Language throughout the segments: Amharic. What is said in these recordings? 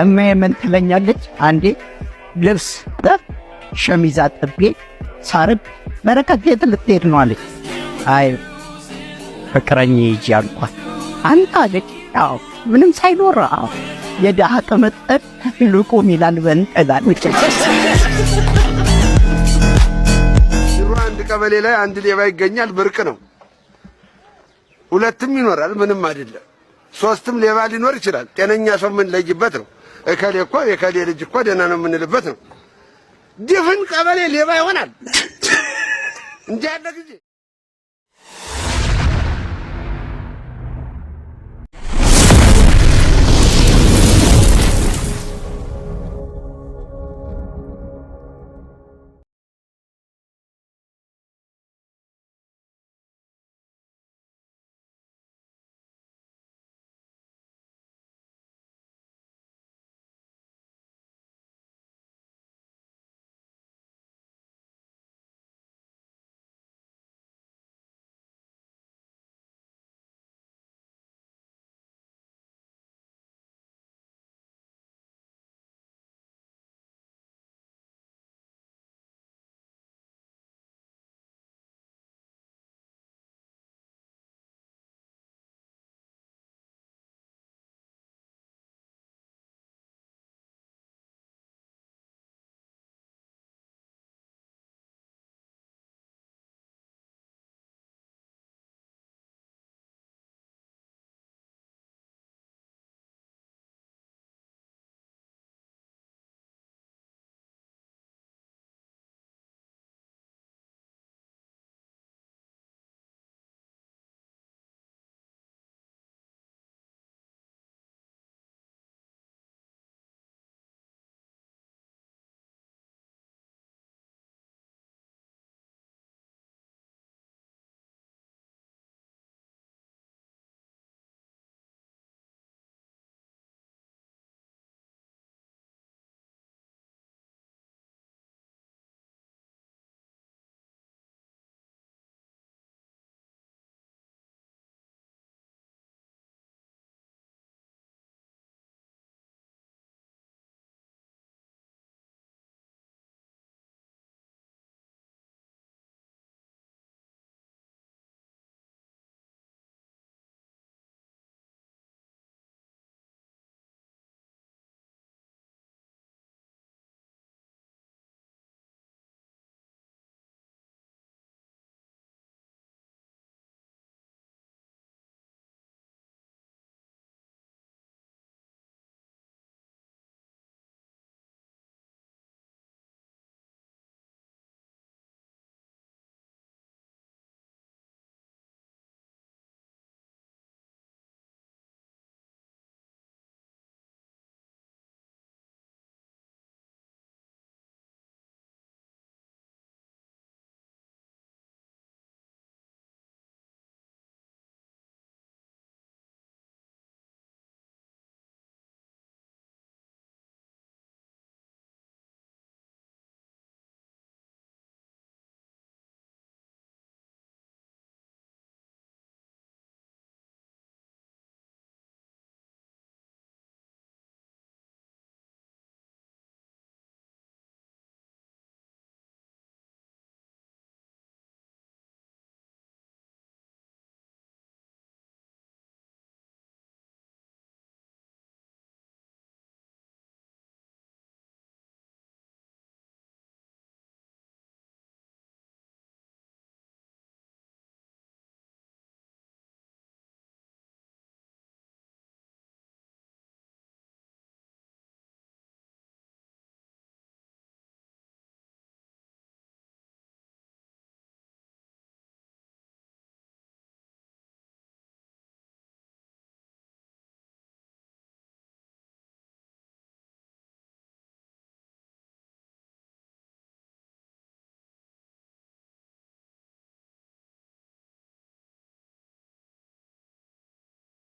እሜ ምን ትለኛለች? አንዴ ልብስ ሸሚዝ አጥቤ ሳርብ በረከት የት ልትሄድ ነው አለች። አይ ፍቅረኛ ይዤ አልኳት። አንተ አለች ያው ምንም ሳይኖር የድሃ ቅምጥል ልቁም ይላል በእንጥላለች። አንድ ቀበሌ ላይ አንድ ሌባ ይገኛል፣ ብርቅ ነው። ሁለትም ይኖራል፣ ምንም አይደለም። ሶስትም ሌባ ሊኖር ይችላል። ጤነኛ ሰው ምን ለይበት ነው። እከሌ እኮ የከሌ ልጅ እኮ ደህና ነው የምንልበት ነው። ድፍን ቀበሌ ሌባ ይሆናል እንጂ ያለ ጊዜ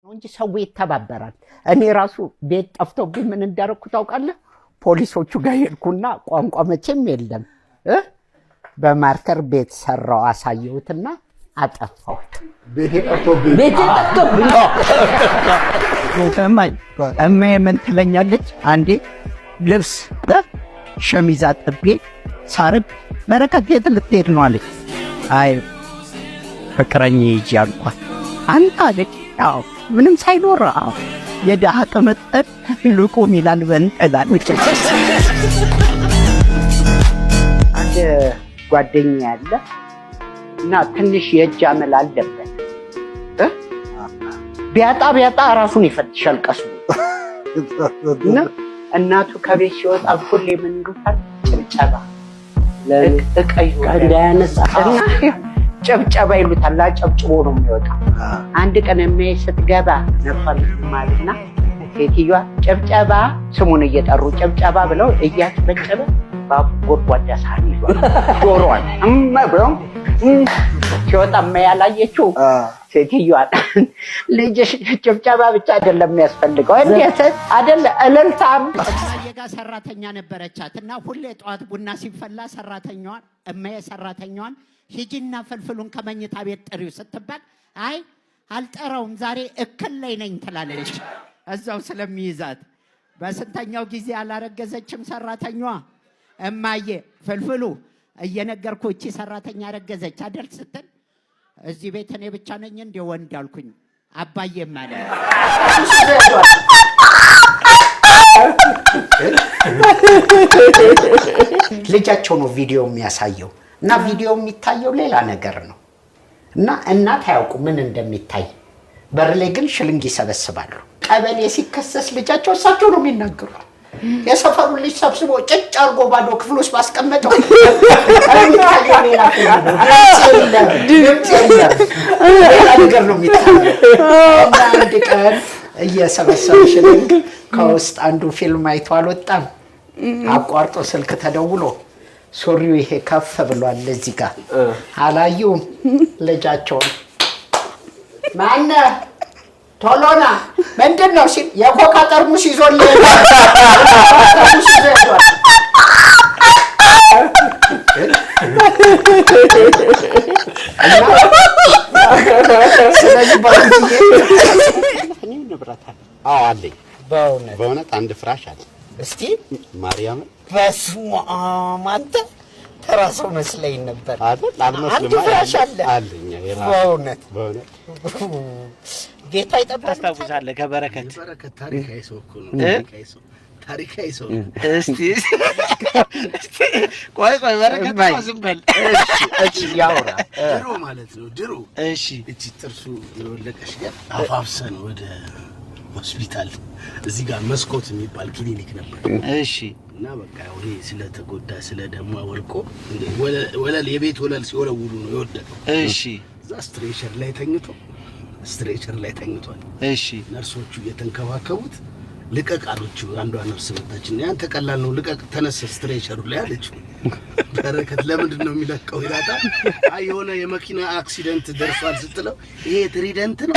እንጂ ሰው ይተባበራል። እኔ ራሱ ቤት ጠፍቶብኝ ምን እንዳደረኩ ታውቃለህ? ፖሊሶቹ ጋር ሄድኩና ቋንቋ መቼም የለም በማርከር ቤት ሰራው አሳየሁትና አጠፋሁት። ቤት ጠፍቶብኝ እማዬ ምን ትለኛለች? አንዴ ልብስ ሸሚዝ አጥቤ ሳርብ በረከት የት ልትሄድ ነው አለች። አይ ፍቅረኛ ይጂ አልኳት። አንተ አለች ያው ምንም ሳይኖር የድሃ ቅምጥል ልቁም ይላል በእንጥላሎች። አንድ ጓደኛ ያለ እና ትንሽ የእጅ አመል አለበት። ቢያጣ ራሱን ይፈትሻል ቀሱ እና እናቱ ከቤት ሲወጣ ሁሌ ምን ይሉታል? ጭብጨባ እቀዩ እንዳያነሳ ጨብጨባ ይሉታል። ላጨብጭቦ ነው የሚወጣው። አንድ ቀን የሚያይ ስትገባ ነፋል ማለትና ሴትዮዋ ጨብጨባ ስሙን እየጠሩ ጨብጨባ ብለው እያጨበጨበ ባቡ ጎድጓዳ ሳህን ይዟል ጆሮዋን ብሎ ሲወጣ ያላየችው ሴትዮዋ ልጅሽ ጭብጨባ ብቻ አይደለም የሚያስፈልገው እንዴት አይደለ እልልታም። የጋ ሰራተኛ ነበረቻት እና ሁሌ ጠዋት ቡና ሲፈላ ሰራተኛዋን ሰራተኛዋን ሂጂና ፍልፍሉን ከመኝታ ቤት ጥሪው ስትባል አይ አልጠራውም ዛሬ እክል ላይ ነኝ ትላለች። እዛው ስለሚይዛት በስንተኛው ጊዜ አላረገዘችም ሰራተኛዋ። እማዬ ፍልፍሉ እየነገርኩ እቺ ሰራተኛ አረገዘች አይደል ስትል እዚህ ቤት እኔ ብቻ ነኝ እንደ ወንድ አልኩኝ። አባዬ ማለት ልጃቸው ነው ቪዲዮ የሚያሳየው እና ቪዲዮ የሚታየው ሌላ ነገር ነው እና እናት አያውቁ ምን እንደሚታይ። በር ላይ ግን ሽልንግ ይሰበስባሉ። ቀበሌ ሲከሰስ ልጃቸው እሳቸው ነው የሚናገሩት። የሰፈሩ ልጅ ሰብስቦ ጭጭ አርጎ ባዶ ክፍል ውስጥ ባስቀመጠው ሌላ ነገር ነው የሚታየው። እና አንድ ቀን እየሰበሰቡ ሽልንግ ከውስጥ አንዱ ፊልም አይቶ አልወጣም። አቋርጦ ስልክ ተደውሎ ሱሪው ይሄ ከፍ ብሏል እዚህ ጋር አላዩም። ልጃቸውን ማነህ ቶሎና ምንድን ነው ሲል የኮካ ጠርሙስ ይዞልህ ስለዚህ ንብረት አለኝ። በእውነት አንድ ፍራሽ አለ። እስቲ ማርያም በስመ አብ አንተ ተራ ሰው መስለኝ ነበር አይደል? አንድ ፍራሽ አለኝ በእውነት ጌታ ይጠብቅ። ታስታውሳለህ? ከበረከት ታሪካዊ ሰው እኮ ነው። ታሪካዊ ሰው እስቲ ቆይ በረከት ዝም በል እቺ ያውራ ድሮ ማለት ነው ድሮ። እሺ እቺ ጥርሱ የወለቀሽ ጋር አፋፍሰን ወደ ሆስፒታል እዚህ ጋር መስኮት የሚባል ክሊኒክ ነበር። እሺ እና በቃ ወሬ ስለተጎዳ ስለደማ ወልቆ ወለል የቤት ወለል ሲወለውሉ ነው የወደቀው። እሺ እዛ ስትሬቸር ላይ ተኝቷል። እሺ ነርሶቹ እየተንከባከቡት ልቀቅ አሉችው። አንዷ ነርስ መጣችና ያንተ ቀላል ነው ልቀቅ ተነስ ስትሬቸሩ ላይ አለችው። በረከት ለምንድን ነው የሚለቀው ይላታል። አይ የሆነ የመኪና አክሲደንት ደርሷል ስትለው ይሄ ትሪደንት ነው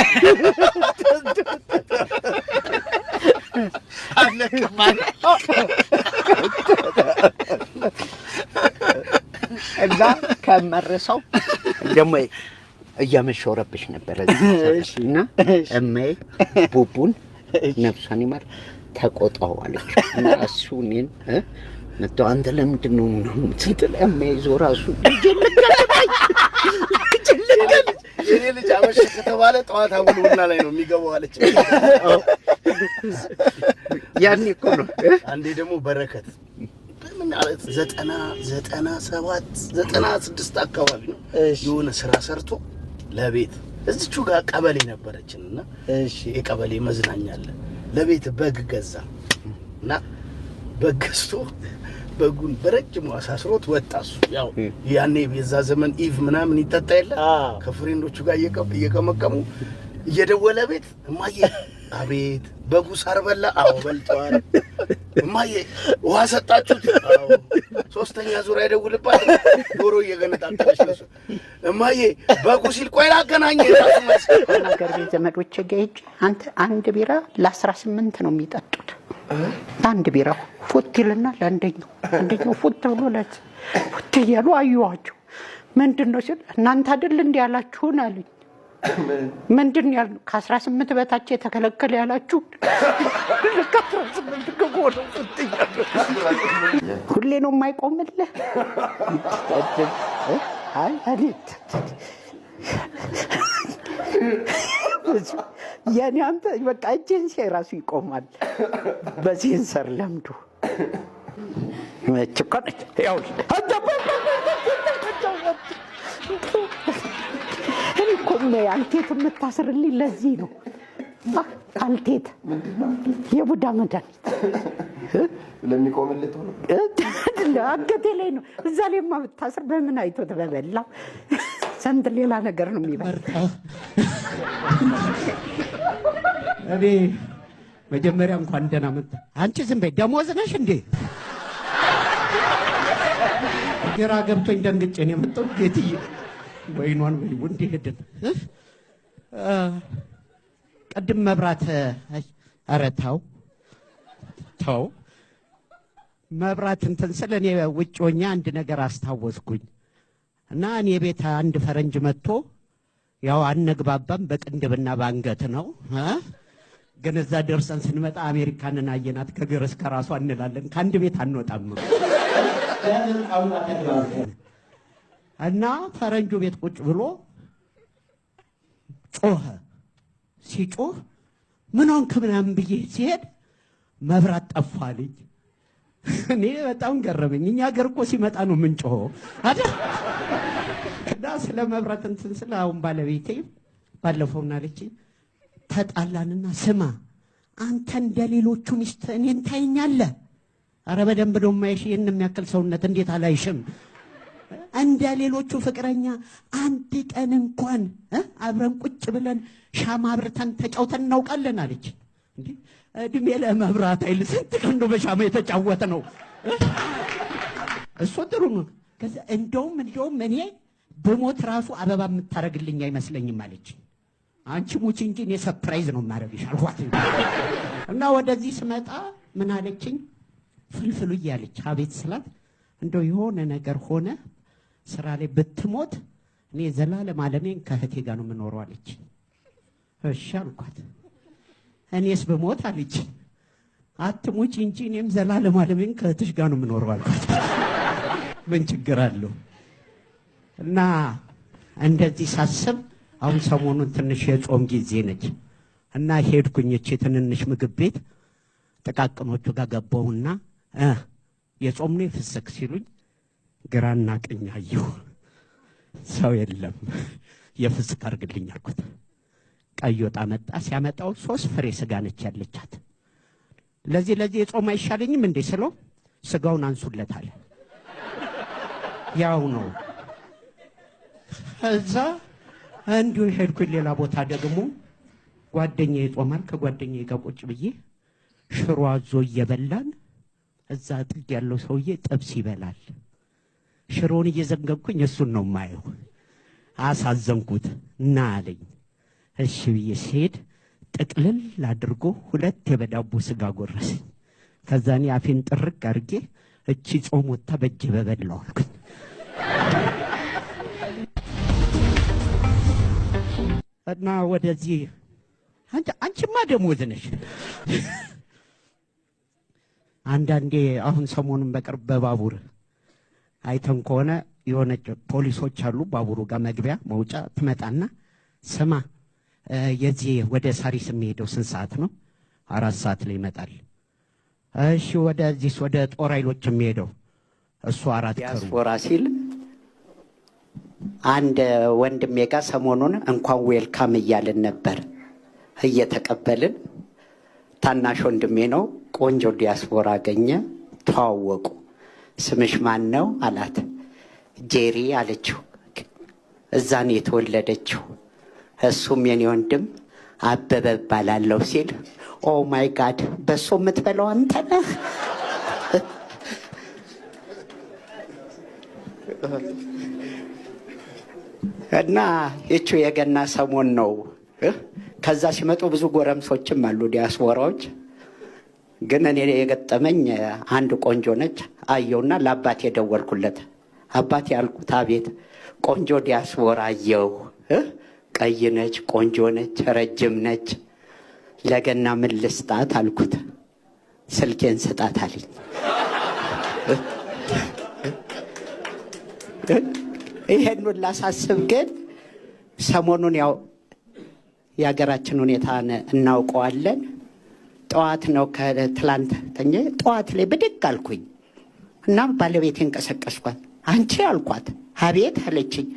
እዛ ከመረሰው ደግሞ እያመሾረብሽ ነበር እና እማዬ ቡቡን ነፍሷን ይማር ተቆጣው አለች እና እሱ እኔን መጥቶ አንተ ለምንድን ነው ትንትል እማዬ ዞር ራሱ የኔ ልጅ አመሸ ከተባለ ጠዋት አቡልና ላይ ነው የሚገባው አለች። ያኔ እኮ ነው። አንዴ ደግሞ በረከት በምን አለት 96 አካባቢ ነው የሆነ ስራ ሰርቶ ለቤት እዚቹ ጋር ቀበሌ ነበረችና እሺ የቀበሌ መዝናኛ አለ ለቤት በግ ገዛና በግ ገዝቶ በጉን በረጅሙ አሳስሮት ወጣሱ። ያው ያኔ የዛ ዘመን ኢቭ ምናምን ይጣጣ የለ ከፍሬንዶቹ ጋር እየቀመቀሙ እየደወለ ቤት እማዬ አቤት በጉ ሳር በላ? አዎ በልቷል። እማዬ ውሃ ሰጣችሁት? አዎ። ሶስተኛ ዙር አይደውልባት ዶሮ እየገነጣጣች ነው። እማዬ በጉ ሲል ቆይ ላገናኝ ታስመስ ነገር ቤት ዘመዶቼ ጋር አንተ አንድ ቢራ ለ18 ነው የሚጠጡት። አንድ ቢራ ፉትልና ለአንደኛው ፉት ብሎ ለዚህ ፉት እያሉ አዩዋቸው። ምንድነው ሲል እናንተ አይደል እንዴ ያላችሁን አሉኝ። ምንድን ያል ከ18 በታች የተከለከለ ያላችሁ ከ18 ከጎኑ ሁሌ ነው የማይቆምልህ። አይ የኔ አንተ በቃ እጄን ሲያይ ራሱ ይቆማል። በሴንሰር ለምዶ መችኮነች ያው እኔ እኮ አልቴት የምታስርልኝ ለዚህ ነው። አልቴት የቡዳ መድኃኒት ለሚቆምልት ሆነ አንገቴ ላይ ነው። እዛ ላይማ ብታስር በምን አይቶት በበላ ሰንት ሌላ ነገር ነው የሚበላ። እኔ መጀመሪያ እንኳን ደህና መጣ። አንቺ ዝም በይ። ደሞዝ ነሽ እንዴ? ግራ ገብቶኝ ደንግጬ ነው የመጣሁት። ጌትዬ ወይኗን ወይ ወንድ ሄደን ቅድም መብራት ኧረ ተው መብራት እንትን ስለ እኔ ውጭ ሆኜ አንድ ነገር አስታወስኩኝ እና እኔ ቤት አንድ ፈረንጅ መጥቶ ያው አነግባባም በቅንድብና ባንገት ነው ግን እዛ ደርሰን ስንመጣ አሜሪካንን አየናት ከግር እስከ ራሷ እንላለን። ከአንድ ቤት አንወጣም እና ፈረንጁ ቤት ቁጭ ብሎ ጮኸ። ሲጮህ ምን ሆንክ ምናምን ብዬ ሲሄድ መብራት ጠፋ አለኝ። እኔ በጣም ገረመኝ። እኛ ሀገር እኮ ሲመጣ ነው የምንጮኸው አይደል? እና ስለ መብራት እንትን ስለ አሁን ባለቤቴ ባለፈውና አለችኝ ተጣላንና ስማ አንተ እንደሌሎቹ ሚስት እኔን ታይኛለህ? ኧረ በደንብ ነው የማይሽ። ይሄን የሚያክል ሰውነት እንዴት አላይሽም? እንደ ሌሎቹ ፍቅረኛ አንድ ቀን እንኳን አብረን ቁጭ ብለን ሻማ አብርተን ተጫውተን እናውቃለን አለች። እንዴ እድሜ ለመብራት አይል ስንት ቀን ነው በሻማ የተጫወተ ነው? እሱ ጥሩ ነው። ከዛ እንደውም እኔ በሞት ራሱ አበባ የምታረግልኝ አይመስለኝም አለች። አንቺ ሙቺ እንጂ እኔ ሰርፕራይዝ ነው የማረግሽ አልኳት። እና ወደዚህ ስመጣ ምን አለችኝ? ፍልፍሉ እያለች አቤት ስላት እንደው የሆነ ነገር ሆነ ስራ ላይ ብትሞት እኔ ዘላለም ዓለሜን ከእህቴ ጋር ነው የምኖረው አለች። እሺ አልኳት። እኔስ ብሞት አለች አትሙቺ እንጂ እኔም ዘላለም ዓለሜን ከእህትሽ ጋር ነው የምኖረው አልኳት። ምን ችግር አለው? እና እንደዚህ ሳስብ አሁን ሰሞኑን ትንሽ የጾም ጊዜ ነች እና ሄድኩኝ እቺ ትንንሽ ምግብ ቤት ጥቃቅኖቹ ጋር ገባሁና የጾም ነው የፍስክ ሲሉኝ ግራና ቀኝ አየሁ። ሰው የለም። የፍስክ አድርግልኝ አልኩት። ቀይ ወጥ አመጣ። ሲያመጣው 3 ፍሬ ስጋ ነች ያለቻት። ለዚህ የጾም አይሻለኝም እንዴ ስለው ስጋውን አንሱለታል። ያው ነው። እዛ እንዲሁ ሄድኩኝ። ሌላ ቦታ ደግሞ ጓደኛዬ ጾማል። ከጓደኛዬ ጋር ቁጭ ብዬ ሽሮ አዞ እየበላን እዛ ጥግ ያለው ሰውዬ ጥብስ ይበላል። ሽሮውን እየዘገንኩኝ እሱን ነው የማየው። አሳዘንኩት እና አለኝ። እሺ ብዬ ስሄድ ጥቅልል አድርጎ 2 የበዳቦ ስጋ ጎረሰኝ። ከዛ እኔ አፌን ጥርቅ አድርጌ እቺ ጾም ወጣ በእጄ በበላው አልኩኝ። እና ወደዚህ አንቺማ ደሞዝ ነሽ። አንዳንዴ አሁን ሰሞኑን በቅርብ በባቡር አይተን ከሆነ የሆነች ፖሊሶች አሉ ባቡሩ ጋር መግቢያ መውጫ ትመጣና ስማ የዚህ ወደ ሳሪስ የሚሄደው ስንት ሰዓት ነው? 4 ሰዓት ላይ ይመጣል። እሺ ወደዚህ ወደ ጦር ኃይሎች የሚሄደው እሱ 4 ዲያስፖራ ሲል አንድ ወንድሜ ጋር ሰሞኑን እንኳን ዌልካም እያልን ነበር እየተቀበልን። ታናሽ ወንድሜ ነው። ቆንጆ ዲያስፖራ አገኘ። ተዋወቁ። ስምሽ ማን ነው አላት። ጄሪ አለችው። እዛ ነው የተወለደችው። እሱም የኔ ወንድም አበበ እባላለሁ ሲል ኦ ማይ ጋድ በሶ የምትበላው አንተ ነህ? እና እቹ የገና ሰሞን ነው። ከዛ ሲመጡ ብዙ ጎረምሶችም አሉ ዲያስፖራዎች። ግን እኔ የገጠመኝ አንድ ቆንጆ ነች። አየውና ለአባቴ ደወልኩለት። አባቴ ያልኩት አቤት ቆንጆ ዲያስፖራ አየው ቀይ ነች፣ ቆንጆ ነች፣ ረጅም ነች። ለገና ምን ልስጣት አልኩት። ስልኬን ስጣት አለኝ። ይሄን ሁሉ ሳስብ ግን ሰሞኑን ያው የሀገራችን ሁኔታ እናውቀዋለን። ጠዋት ነው ከትላንት ተኘ ጠዋት ላይ ብድግ አልኩኝ እና ባለቤቴን ቀሰቀስኳት። አንቺ አልኳት። አቤት አለችኝ።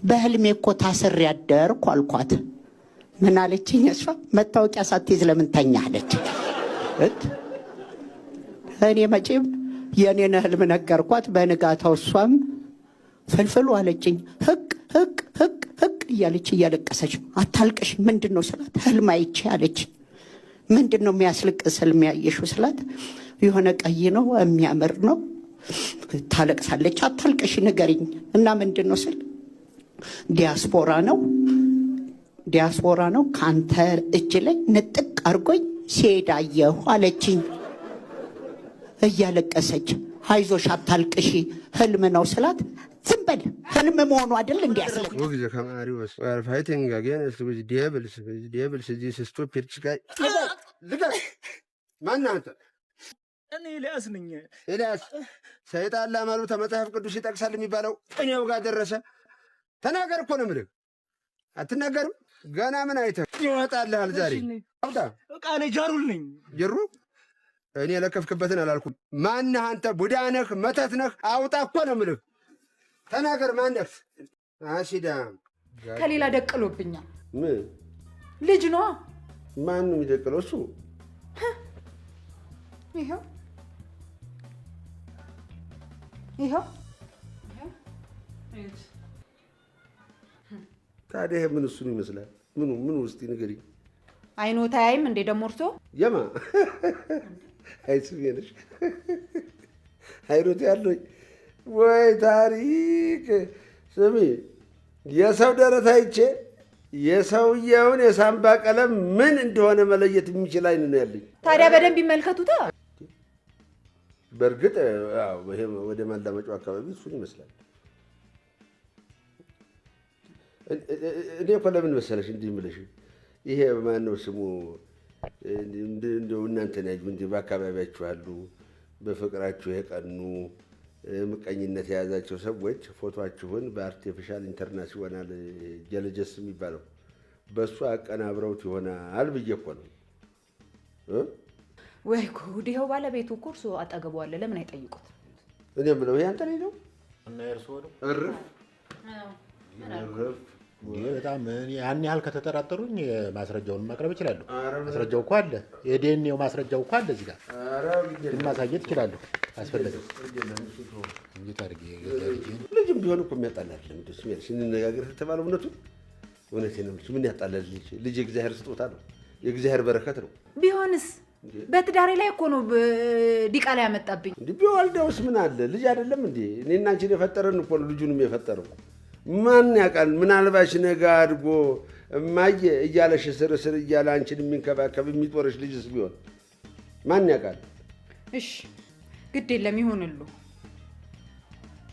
በህልሜ እኮ ታስሬ ያደርኩ አልኳት። ምን አለችኝ እሷ? መታወቂያ ሳትይዝ ለምን ተኛህ አለች። እኔ መቼም የኔን ህልም ነገርኳት። በንጋታው እሷም ፍልፍሉ አለችኝ። ህቅ ህቅ ህቅ ህቅ እያለች እያለቀሰች አታልቅሽ ምንድን ነው ስላት፣ ህልም አይቼ አለች። ምንድን ነው የሚያስለቅስ ህልም ያየሽው ስላት፣ የሆነ ቀይ ነው የሚያምር ነው። ታለቅሳለች። አታልቅሽ ንገሪኝ እና ምንድን ነው ስል፣ ዲያስፖራ ነው ከአንተ እጅ ላይ ንጥቅ አርጎኝ ሲሄድ አየሁ አለችኝ እያለቀሰች። አይዞሽ አታልቅሺ ህልም ነው ስላት፣ ዝም በል ህልም መሆኑ አይደል እንዲያስለቅ ወግዘ ከማሪው ወር ፋይቲንግ አጌንስት ዊዝ ዲያብልስ ዚስ ስቱፒድ ጋይ ልጋ ማናንተ እኔ ኤልያስ ነኝ። ኤልያስ ሰይጣን ለማሉ ተመጽሐፍ ቅዱስ ይጠቅሳል የሚባለው ቅኔው ጋር ደረሰ። ተናገር እኮ ነው የምልህ። አትናገርም? ገና ምን አይተህ ይወጣልሃል ዛሬ? አውጣ በቃ እኔ ጃሩል ነኝ። ጀሩ እኔ ለከፍክበትን አላልኩም። ማነህ አንተ? ቡዳ ነህ? መተት ነህ? አውጣ እኮ ነው የምልህ። ተናገር። ማነህ? አሲዳም ከሌላ ደቅሎብኛል። ምን ልጅ ነዋ። ማን ነው የሚደቅለው? እሱ ይኸው ታዲያ ምን እሱን ይመስላል? ምን ውስጥ ንገሪኝ። አይኖት አያይም እንዴ ደግሞ እርሶ? የማ አይስሜነሽ አይኖት ያለኝ ወይ ታሪክ። ስሚ የሰው ደረት አይቼ የሰውየውን የሳምባ ቀለም ምን እንደሆነ መለየት የሚችል አይን ነው ያለኝ። ታዲያ በደንብ ይመልከቱታ። በእርግጥ ይሄ ወደ ማላመጫው አካባቢ እሱን ይመስላል። እኔ እኮ ለምን መሰለሽ እንዲህ የምልሽ፣ ይሄ ማነው ስሙ እንደው እናንተን ያዩ እንዲህ በአካባቢያችሁ አሉ በፍቅራችሁ የቀኑ ምቀኝነት የያዛቸው ሰዎች ፎቶአችሁን በአርቲፊሻል ኢንተርናሽናል ጀለጀስ የሚባለው በእሱ አቀናብረውት ይሆናል ብዬ እኮ ነው። ወይ ጉድ! ይኸው ባለቤቱ እኮ እርሶ አጠገቡ አለ። ለምን አይጠይቁት? እኔ የምለው ይሄ አንተ ላይ ነው እና እርሶ ነው እርፍ በጣም ያን ያህል ከተጠራጠሩኝ ማስረጃውን ማቅረብ እችላለሁ። ማስረጃው እኮ አለ። የዲኤንኤው ማስረጃው እኮ አለ እዚህ ጋር ማሳየት እችላለሁ። አስፈለገ እንዴት አድርጌ ልጅም ቢሆን እኮ የሚያጣላል። እንደሱ ማለት እንነጋገር ተባለው እውነቴን ነው። ምን ያጣላል? ልጅ የእግዚአብሔር ስጦታ ነው፣ የእግዚአብሔር በረከት ነው። ቢሆንስ በትዳሬ ላይ እኮ ነው ዲቃላ ያመጣብኝ። እንዴ ቢወልደውስ ምን አለ? ልጅ አይደለም እንዴ? እኔና አንቺን የፈጠረን እኮ ልጁንም የፈጠረው ማን ያውቃል? ምናልባሽ ነገ አድጎ እማዬ እያለሽ ስር እያለ አንቺን የሚንከባከብ የሚጦርሽ ልጅስ ቢሆን ማን ያውቃል? እሺ ግድ የለም ይሁንሉ፣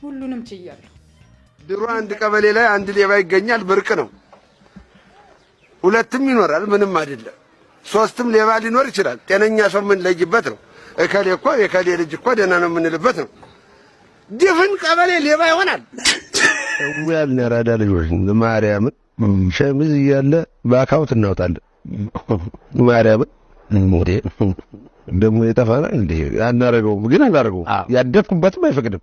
ሁሉንም ችያለሁ። ድሮ አንድ ቀበሌ ላይ አንድ ሌባ ይገኛል፣ ብርቅ ነው። ሁለትም ይኖራል፣ ምንም አይደለም። ሶስትም ሌባ ሊኖር ይችላል፣ ጤነኛ ሰው የምንለይበት ነው። እከሌ እኮ የከሌ ልጅ እኮ ደህና ነው የምንልበት ነው። ድፍን ቀበሌ ሌባ ይሆናል። ያልን ያራዳ ልጆች ማርያምን ሸሚዝ እያለ በአካውንት እናወጣለን። ማርያምን ሞዴ ደግሞ የጠፋና እንዴ አናረገውም፣ ግን አናረገውም። ያደፍኩበትም አይፈቅድም።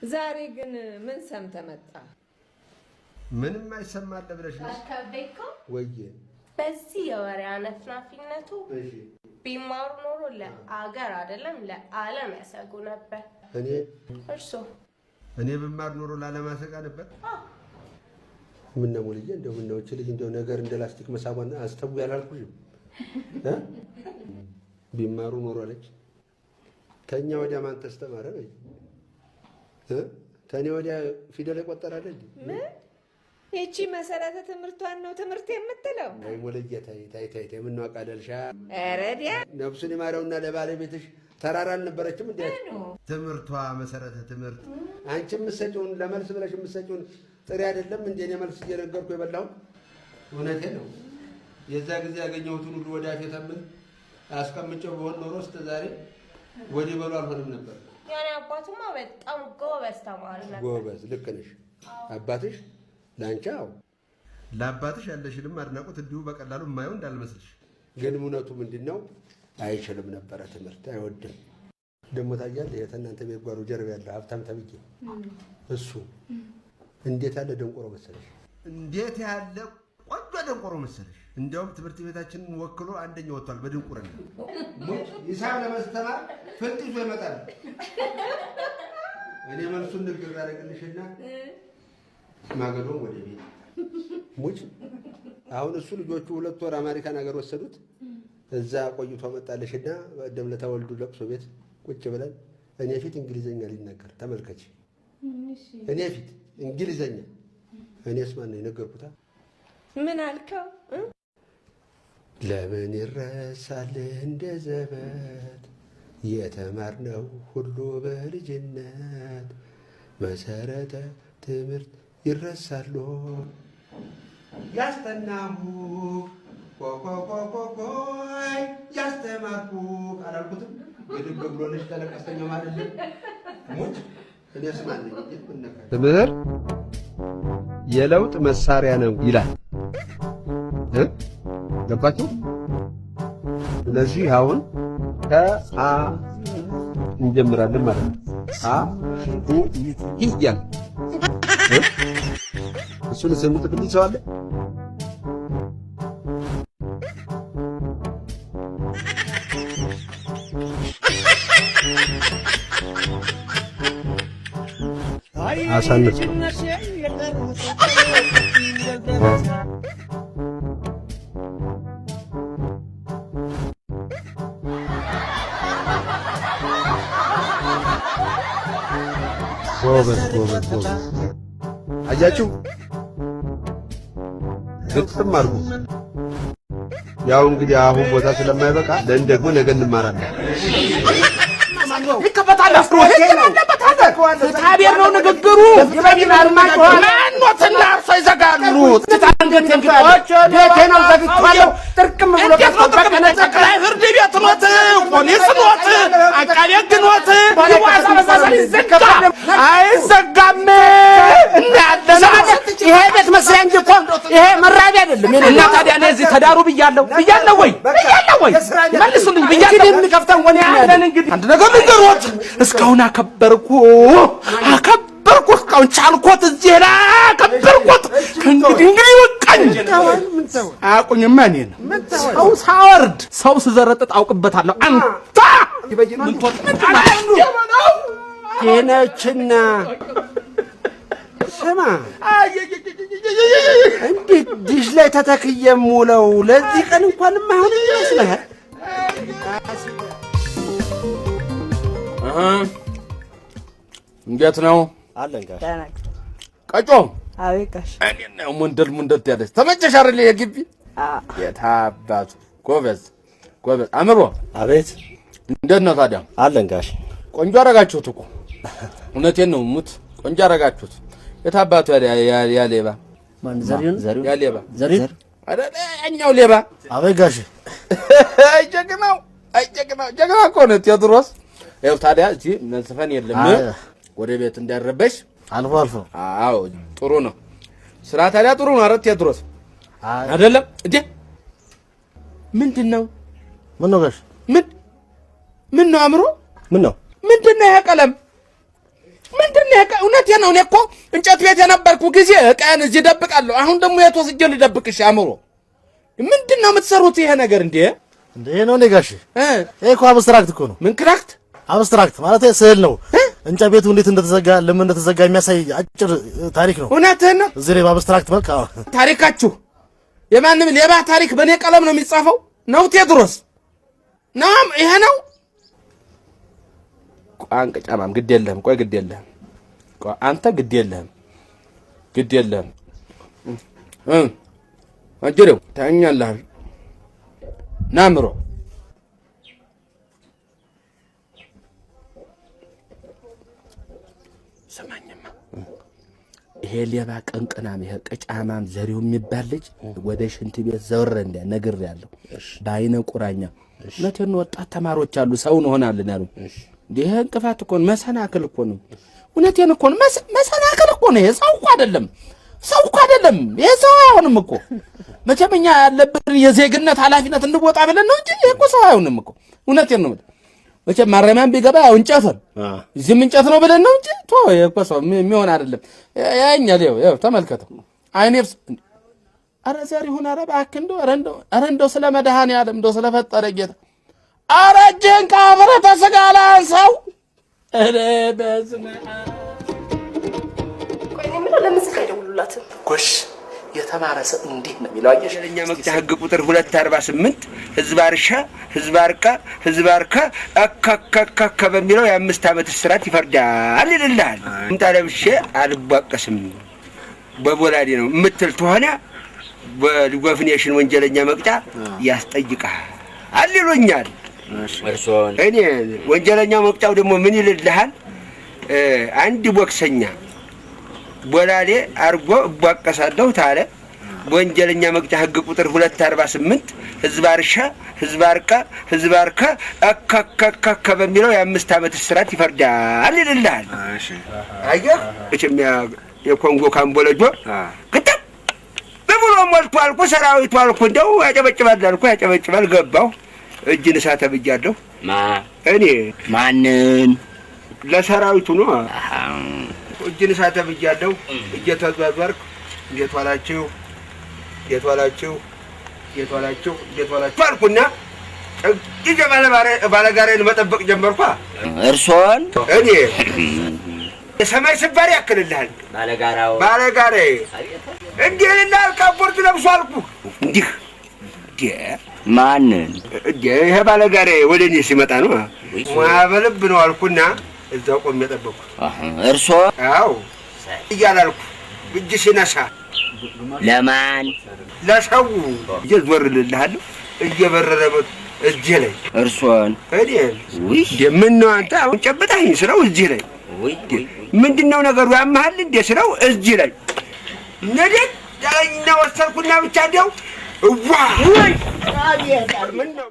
ዛሬ ግን ምን ሰምተህ መጣ? ምንም አይሰማል ብለሽ ነው ወይ? በዚህ የወሬ አነፍናፊነቱ ቢማሩ ኖሮ ለአገር አይደለም ለዓለም ያሰጉ ነበር። እኔ ብማር ኖሮ ለዓለም ያሰጋ ነበር። ምን ነው ልጅ እንደው ምን ነው ልጅ እንደው ነገር እንደ ላስቲክ መሳቧን አስተው ያላልኩሽም ቢማሩ ኖሮ አለች። ከኛ ወዲያ ማን ተስተማረ ወይ? ተኔ ወዲያ ፊደል የቆጠራለ እንዴ? ምን እቺ መሰረተ ትምህርቷን ነው ትምህርት የምትለው? ወይ ሞለየታ ታይታይታ ምን ነው አቃደልሻ? አረዲያ ነፍሱን ይማረውና ለባለቤትሽ ተራራ አልነበረችም እንዴ? ትምህርቷ መሰረተ ትምህርት አንቺ የምትሰጪውን ለመልስ ብለሽ የምትሰጪውን ጥሬ አይደለም እንዴ? እኔ መልስ እየነገርኩ የበላሁት እውነቴን ነው። የዛ ጊዜ ያገኘሁትን ሁሉ ወደ አፌ ተምል አስቀምጬው በሆን ኖሮ እስከ ዛሬ ወዲህ በሉ አልሆንም ነበር። ያኔ አባቱማ በጣም ጎበዝ ተማሪ ነበር። ጎበዝ ልክ ነሽ። አባትሽ ላንቺ አዎ ለአባትሽ ያለሽንም አድናቆት እንዲሁ በቀላሉ የማየው እንዳልመስልሽ። ግን እውነቱ ምንድነው? አይችልም ነበረ ትምህርት አይወድም። ደግሞ ታያለህ የእናንተ ቤት ጓሮ ጀርባ ያለው ሀብታም ተብዬ እሱ እንዴት ያለ ደንቆሮ መሰለሽ! እንዴት ያለ ቆንጆ ደንቆሮ መሰለሽ! እንዲያውም ትምህርት ቤታችንን ወክሎ አንደኛ ወጥቷል በድንቁርና። ሂሳብ ለማስተማር ፍልጥ ይዞ ይመጣል። እኔ መልሱን ንግግር አደረግልሽና ማገዶም ወደ ቤት ሙጭ። አሁን እሱ ልጆቹ 2 ወር አሜሪካን ሀገር ወሰዱት። እዛ ቆይቶ መጣለሽና በደም ለተወልዱ ለቅሶ ቤት ቁጭ ብለን እኔ ፊት እንግሊዘኛ ሊናገር ተመልከች። እኔ ፊት እንግሊዘኛ እኔስ ማን ነው የነገርኩታ? ምን አልከው? ለምን ይረሳል እንደ ዘበት የተማርነው ሁሉ በልጅነት መሰረተ ትምህርት ይረሳሉ ያስተናሁ ኮኮኮኮኮይ ያስተማርኩ አላልኩትም? ግድብ ብሎልሽ ተለቀስተኛ ማለት ነው ሙጭ። እኔስ ማን ነኝ? ትምህርት የለውጥ መሳሪያ ነው ይላል። ገባችሁ? ስለዚህ አሁን ከአ እንጀምራለን ማለት ነው። አ ኡ ይያል እሱን ስሙት ብልኝ ሰው አለ? አሳንስ ጎበዝ ጎበዝ ጎበዝ። አያችሁ ግጥም አድርጉ። ያው እንግዲህ አሁን ቦታ ስለማይበቃ ለን ደግሞ ነገ እንማራለን። ይከፈታል። ታዲያ ነው ንግግሩ። ይበይናል ማንኖትና እርሶ ይዘጋሉ። ታንገት እንግዶች ቤቴ ነው ዘግቷለሁ። ጥርቅም ብሎ ጠቅላይ ፍርድ ቤት ኖት፣ ፖሊስ ኖት፣ አቃቤ ሕግ ኖት። ይዋሳ መሳሰል ይዘጋ አይዘጋም። ይሄ ቤት መስሪያ እንጂ እኮ ይሄ መራቢያ አይደለም። እና ታዲያ እኔ እዚህ ተዳሩ ብያለሁ ወይ መልሱልኝ ብያለሁ። የሚከፍተን ወኔ ያለን እንግዲህ አንድ ነገር ልንገሮት። እስካሁን አከበርኩ እስካሁን ቻልኮት እዚህ ላይ አከበርኩት። እንግዲህ በቃኝ። አያውቁኝማ እኔን ሰው ሳወርድ ሰው ስዘረጥጥ አውቅበታለሁ። አንተ ምን ቴነችና ስማ እንዴት ዲሽ ላይ ተተክዬ የምውለው ለዚህ ቀን እንኳን የማይሆን ይመስልሃል? እንዴት ነው አለን ጋሽ? ቀጮ አቤት ጋሽ። እኔ ነው ሙንደል ያለሽ ተመቸሽ አይደል? የግቢ የታባቱ ጎበዝ አምሮ። አቤት። እንዴት ነው ታዲያ? አለን ጋሽ። ቆንጆ አረጋችሁት እኮ እውነቴን ነው ሙት ቆንጆ አረጋችሁት። የታባቱ ያ ሌባ ማን? ዘሪሁን ያ ሌባ ዘሪሁን አይደል? እኛው ሌባ። አቤት ጋሽ። ጀግናው ጀግና እኮ ነው ቴዎድሮስ። ይኸው ታዲያ እዚህ መልስፈን የለም ወደ ቤት እንዳረበሽ አልፎ አዎ ጥሩ ነው ስራ ታዲያ ጥሩ ነው። አረት ቴዎድሮስ አይደለም እንዴ? ምንድነው? ምን ነው ጋሽ? ምን ነው አምሮ? ምን ነው? ምንድነው ይሄ ቀለም? ምንድነው ይሄ? እውነቴን ነው። እኔ እኮ እንጨት ቤት የነበርኩ ጊዜ ዕቃዬን እዚህ ደብቃለሁ። አሁን ደግሞ የት ወስጄ ልደብቅሽ? አምሮ ምንድነው የምትሰሩት ይሄ ነገር እንዴ? እንዴ ነው እንዴ ጋሽ? ይሄ እኮ አብስትራክት እኮ ነው። ምን ክራክት? አብስትራክት ማለት ስዕል ነው። እንጨት ቤቱ እንዴት እንደተዘጋ ለምን እንደተዘጋ የሚያሳይ አጭር ታሪክ ነው። እውነትህን ነው። እዚህ ላይ በአብስትራክት መልክ ታሪካችሁ የማንም ሌባ ታሪክ በእኔ ቀለም ነው የሚጻፈው ነው ቴዎድሮስ? ናም ይሄ ነው ቋንቅ ጫማም ግድ የለህም። ቆይ ግድ የለህም። ቆይ አንተ ግድ የለህም። አጅሬው ታኛለህ። ናምሮ ሰማኝማ ይሄ ሌባ ቀንቅናም ይሄ ቀጫማም ዘሪው የሚባል ልጅ ወደ ሽንት ቤት ዘወረ እንደ ነገር ያለው ባይነ ቁራኛ ለተን ወጣት ተማሪዎች አሉ ሰው እንሆናለን ያሉ ይሄ እንቅፋት እኮ መሰናክል እኮ ነው እውነቴን እኮ ነው መሰናክል እኮ ነው ሰው እኮ አይደለም ይሄ ሰው አይሆንም እኮ መቼምኛ ያለብን የዜግነት ኃላፊነት እንድወጣ ብለን ነው እንጂ ይሄ እኮ ሰው አይሆንም እኮ እውነቴን ነው መቼም ማረሚያም ቢገባ ያው እንጨት እዚህም እንጨት ነው ብለን ነው እንጂ ቶ ይሄ እኮ ሰው የሚሆን አይደለም ያኛ ያው ተመልከተው አይኔብስ አረ ዘር ይሁን አረ እባክህ እንደው ስለ መድኃኒዓለም እንደው ስለፈጠረ ጌታ አረ እጅህን ከብረተ ሥጋ ላይ አንሳው አረ በስመ አብ ቆይ ምን ለምስል አይደውሉላትም ጎሽ የተማረ ሰው እንዲህ ነው የሚለው አየሽ ለኛ መቅጫ ህግ ቁጥር 248 ህዝባርካ አከከከከ በሚለው የ5 ዓመት እስራት ይፈርዳል ይልልሃል እንታለብሽ አልባቀስም በቦላዴ ነው ምትል ተሆነ በዲፎርሜሽን ወንጀለኛ መቅጫ ያስጠይቃል አልሉኛል እርሶን እኔ ወንጀለኛ መቅጫው ደግሞ ምን ይልልሃል አንድ ቦክሰኛ ቦላዴ አርጎ እባቀሳለሁ ታለ ወንጀለኛ መቅጫ ህግ ቁጥር 248 ህዝባርካ አከከከከ በሚለው የ5 ዓመት እስራት ይፈርዳል ይልልሃል እሺ አየህ እችም የኮንጎ ካምቦለጆ ከተም በብሎ ሞልቶ አልኩ ሰራዊቱ አልኩ እንደው ያጨበጭባል ገባው እጅን ሳተ ብያለሁ እኔ ማንን ለሰራዊቱ ነው እጅን ሳተ ብያለሁ እየተዟዟርኩ እንዴት ዋላችሁ አልኩና ባለጋራዬን መጠበቅ ጀመርኳ እርሶን እኔ የሰማይ ስባሪ ያክልልሃል ባለጋራዬ እንዲህ ልላል ካፖርት ለብሶ አልኩ እንዲህ ማንን ይሄ ባለጋራዬ ወደ እኔ ሲመጣ ነው ማበልብ ነው አልኩና እዛው ቆሜ ጠበቅኩ እርሶ አዎ እያላልኩ እጅ ሲነሳ ለማን ለሰው እየዞርልልሃለሁ እየበረረ እጄ ላይ እርሶን እኔ ምን ነው አንተ አሁን ጨብጣኝ ስለው እጄ ላይ ምንድነው ነገሩ ያመሃል እንደ ስለው እጄ ላይ ነደድ ዳኛ ወሰልኩና ብቻ እንደው ዋ ወይ ምን ነው